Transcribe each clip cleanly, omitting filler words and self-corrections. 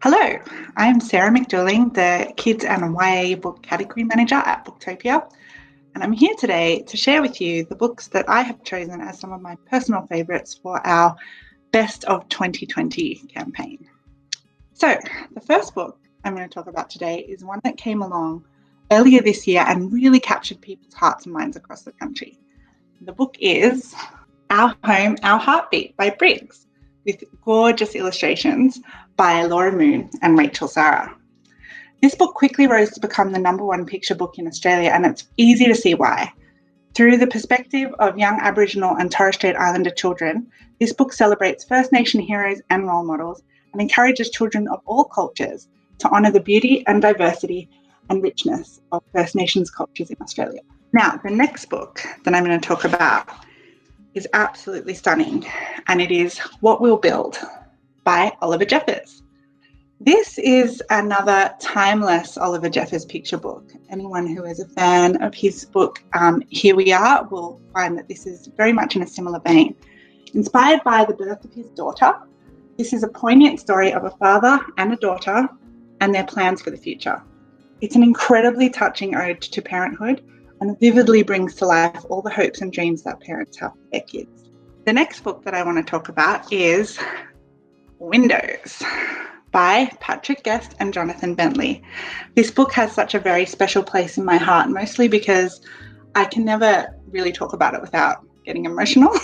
Hello, I'm Sarah McDuling, the Kids and YA Book Category Manager at Booktopia, and I'm here today to share with you the books that I have chosen as some of my personal favourites for our Best of 2020 campaign. So, the first book I'm going to talk about today is one that came along earlier this year and really captured people's hearts and minds across the country. The book is Our Home, Our Heartbeat by Briggs, with gorgeous illustrations by Laura Moon and Rachel Zara. This book quickly rose to become the #1 picture book in Australia, and it's easy to see why. Through the perspective of young Aboriginal and Torres Strait Islander children, this book celebrates First Nation heroes and role models and encourages children of all cultures to honour the beauty and diversity and richness of First Nations cultures in Australia. Now, the next book that I'm going to talk about is absolutely stunning, and it is What We'll Build by Oliver Jeffers. This is another timeless Oliver Jeffers picture book. Anyone who is a fan of his book, Here We Are, will find that this is very much in a similar vein. Inspired by the birth of his daughter, this is a poignant story of a father and a daughter and their plans for the future. It's an incredibly touching ode to parenthood and vividly brings to life all the hopes and dreams that parents have for their kids. The next book that I want to talk about is Windows by Patrick Guest and Jonathan Bentley. This book has such a very special place in my heart, mostly because I can never really talk about it without getting emotional.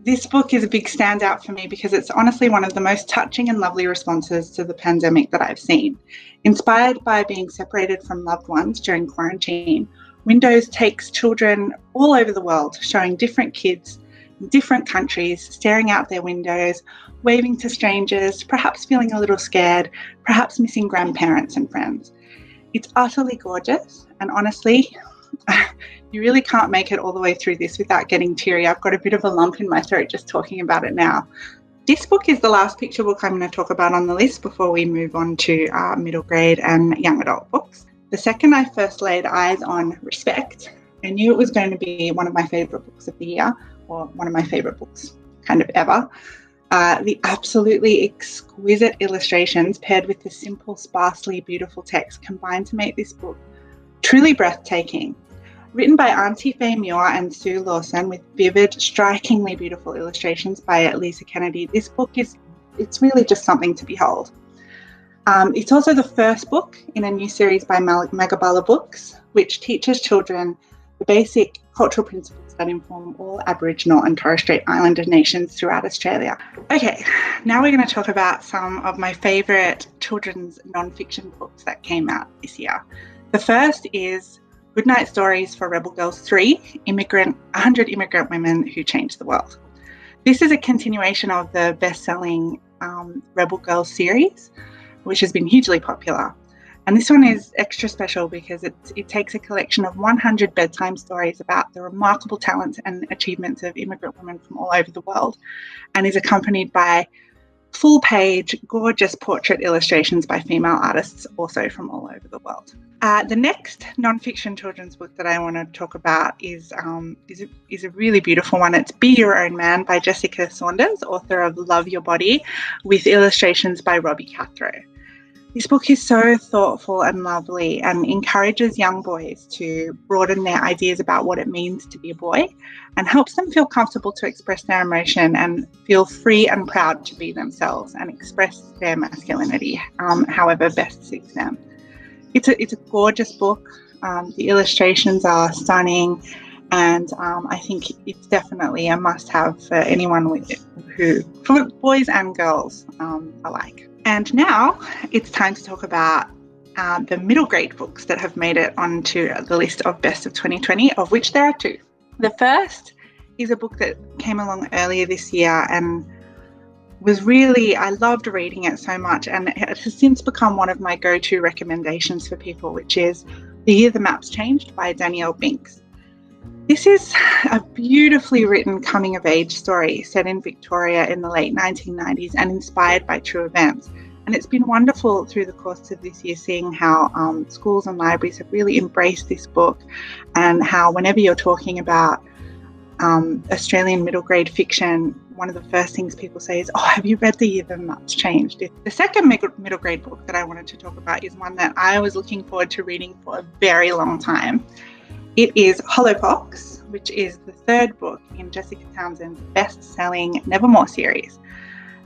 This book is a big standout for me because it's honestly one of the most touching and lovely responses to the pandemic that I've seen. Inspired by being separated from loved ones during quarantine, Windows takes children all over the world, showing different kids in different countries, staring out their windows, waving to strangers, perhaps feeling a little scared, perhaps missing grandparents and friends. It's utterly gorgeous, and honestly, you really can't make it all the way through this without getting teary. I've got a bit of a lump in my throat just talking about it now. This book is the last picture book I'm going to talk about on the list before we move on to middle grade and young adult books. The second I first laid eyes on Respect, I knew it was going to be one of my favourite books of the year, or one of my favourite books kind of ever. The absolutely exquisite illustrations paired with the simple, sparsely beautiful text combined to make this book truly breathtaking. Written by Auntie Faye Muir and Sue Lawson with vivid, strikingly beautiful illustrations by Lisa Kennedy, this book it's really just something to behold. It's also the first book in a new series by Magabala Books, which teaches children the basic cultural principles that inform all Aboriginal and Torres Strait Islander nations throughout Australia. Okay, now we're going to talk about some of my favourite children's non-fiction books that came out this year. The first is Goodnight Stories for Rebel Girls 3, 100 Immigrant Women Who Changed the World. This is a continuation of the best-selling Rebel Girls series, which has been hugely popular. And this one is extra special because it takes a collection of 100 bedtime stories about the remarkable talents and achievements of immigrant women from all over the world, and is accompanied by full-page, gorgeous portrait illustrations by female artists also from all over the world. The next non-fiction children's book that I want to talk about is a really beautiful one. It's Be Your Own Man by Jessica Saunders, author of Love Your Body, with illustrations by Robbie Cathro. This book is so thoughtful and lovely and encourages young boys to broaden their ideas about what it means to be a boy and helps them feel comfortable to express their emotion and feel free and proud to be themselves and express their masculinity however best suits them. It's a gorgeous book. The illustrations are stunning, and I think it's definitely a must-have for anyone for boys and girls alike. And now it's time to talk about the middle grade books that have made it onto the list of Best of 2020, of which there are two. The first is a book that came along earlier this year and I loved reading it so much, and it has since become one of my go-to recommendations for people, which is The Year the Maps Changed by Danielle Binks. This is a beautifully written coming-of-age story set in Victoria in the late 1990s and inspired by true events. And it's been wonderful through the course of this year seeing how schools and libraries have really embraced this book, and how whenever you're talking about Australian middle grade fiction, one of the first things people say is, oh, have you read The Year the Nuts Changed? The second middle grade book that I wanted to talk about is one that I was looking forward to reading for a very long time. It is Hollowpox, which is the third book in Jessica Townsend's best-selling Nevermore series.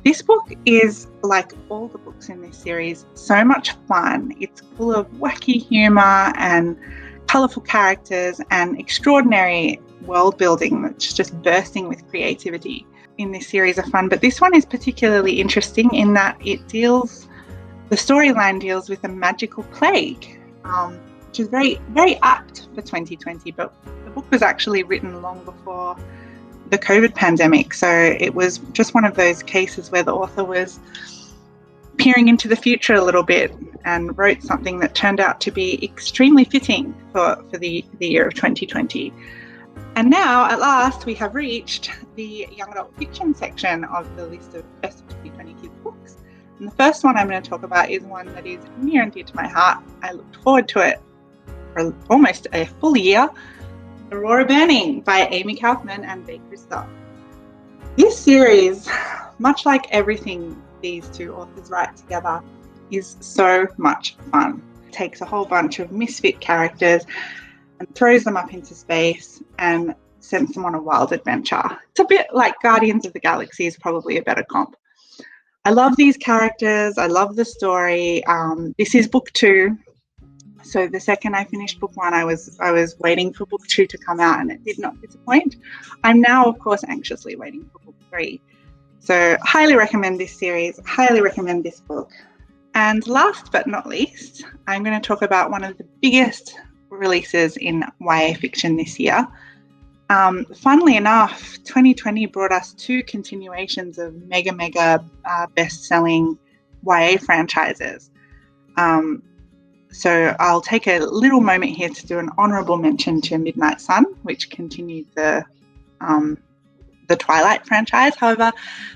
This book is, like all the books in this series, so much fun. It's full of wacky humour and colourful characters and extraordinary world building that's just bursting with creativity in this series of fun. But this one is particularly interesting in that the storyline deals with a magical plague, which is very, very apt for 2020. But the book was actually written long before the COVID pandemic. So it was just one of those cases where the author was peering into the future a little bit and wrote something that turned out to be extremely fitting for the year of 2020. And now, at last, we have reached the young adult fiction section of the list of best of 2020 kids books. And the first one I'm going to talk about is one that is near and dear to my heart. I looked forward to it for almost a full year. Aurora Burning by Amy Kaufman and Bae Kristoff. This series, much like everything these two authors write together, is so much fun. It takes a whole bunch of misfit characters and throws them up into space and sends them on a wild adventure. It's a bit like Guardians of the Galaxy is probably a better comp. I love these characters. I love the story. This is book 2. So the second I finished book 1, I was waiting for book 2 to come out, and it did not disappoint. I'm now, of course, anxiously waiting for book 3. So highly recommend this series, highly recommend this book. And last but not least, I'm going to talk about one of the biggest releases in YA fiction this year. Funnily enough, 2020 brought us 2 continuations of mega best-selling YA franchises. So I'll take a little moment here to do an honourable mention to Midnight Sun, which continued the Twilight franchise. However,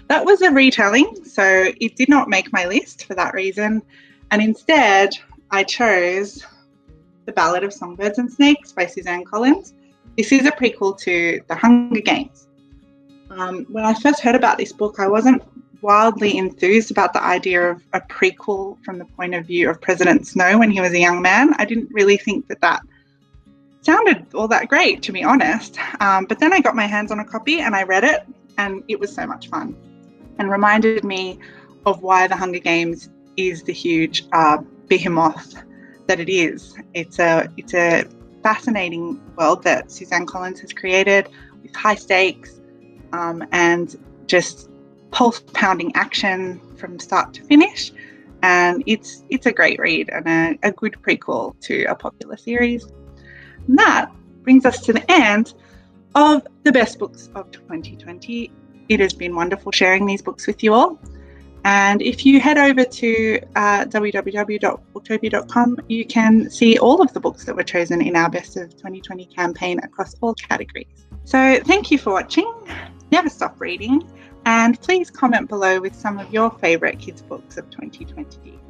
that was a retelling, so it did not make my list for that reason. And instead, I chose The Ballad of Songbirds and Snakes by Suzanne Collins. This is a prequel to The Hunger Games. When I first heard about this book, I wasn't wildly enthused about the idea of a prequel from the point of view of President Snow when he was a young man. I didn't really think that sounded all that great, to be honest. But then I got my hands on a copy and I read it, and it was so much fun and reminded me of why The Hunger Games is the huge behemoth that it is. It's a fascinating world that Suzanne Collins has created with high stakes and just pulse-pounding action from start to finish. And it's a great read and a good prequel to a popular series. And that brings us to the end of the best books of 2020. It has been wonderful sharing these books with you all. And if you head over to www.booktopia.com, you can see all of the books that were chosen in our Best of 2020 campaign across all categories. So thank you for watching. Never stop reading. And please comment below with some of your favourite kids' books of 2020.